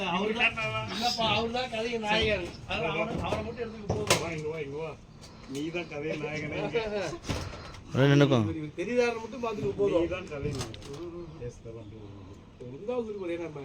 அவர்தான் கதையை நாயகன். அவரை மட்டும் எடுத்துட்டு போதும். நீதான் கதையை நாயகன். தெரியாத மட்டும் பார்த்துட்டு போதும். நீதான் கதை ஒரே நம்ம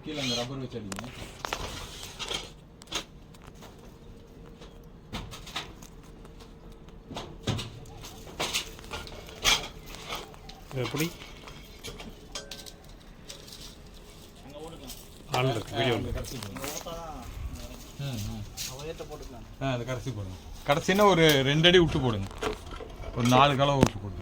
கீழே அந்த ரப்பர் வச்சு அடிங்க. எப்படி ஆன் இருக்கு வீடியோ அது கடைசி போடுங்க. கடைசின்னா ஒரு 2 அடி விட்டு போடுங்க. ஒரு 4 கலவை விட்டு போடுங்க.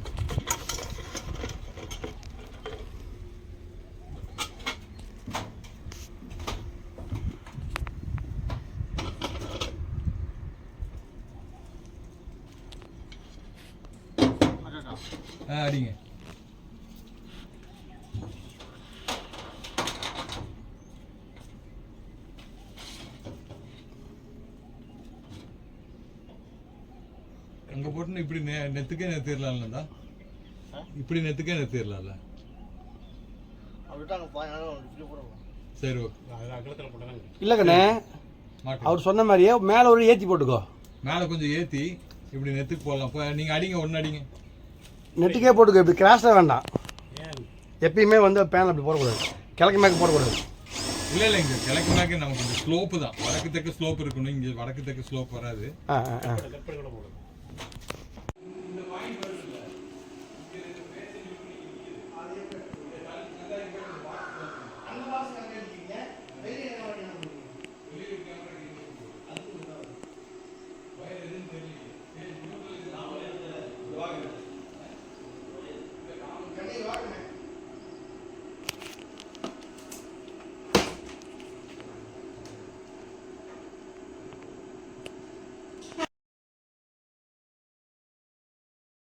அடிங்க. அங்க போட்டு இப்படி நெத்துக்கே நிறுத்திடலாம்லடா. இப்படி நெத்துக்கே நிறுத்திடலாம்ல. சரி ஓகே. இல்லைங்கண்ணே, அவர் சொன்ன மாதிரியே மேலே ஒரு ஏற்றி போட்டுக்கோ. மேலே கொஞ்சம் ஏற்றி இப்படி நெத்துக்கு போடலாம். இப்போ நீங்கள் அடிங்க, ஒன்று அடிங்க. நெட்டுக்கே போட்டுக்கோ. இப்படி கிராஸாக வேண்டாம். எப்பயுமே வந்து பேன் அப்படி போடக்கூடாது. கிழக்கு மேற்கு போடக்கூடாது. இல்லை இல்லை, இங்கே கிழக்கு மேற்கு நமக்கு இந்த ஸ்லோப்பு தான். வடக்கு தெற்கு ஸ்லோப் இருக்கணும். இங்கே வடக்கு தெற்கு ஸ்லோப் வராது.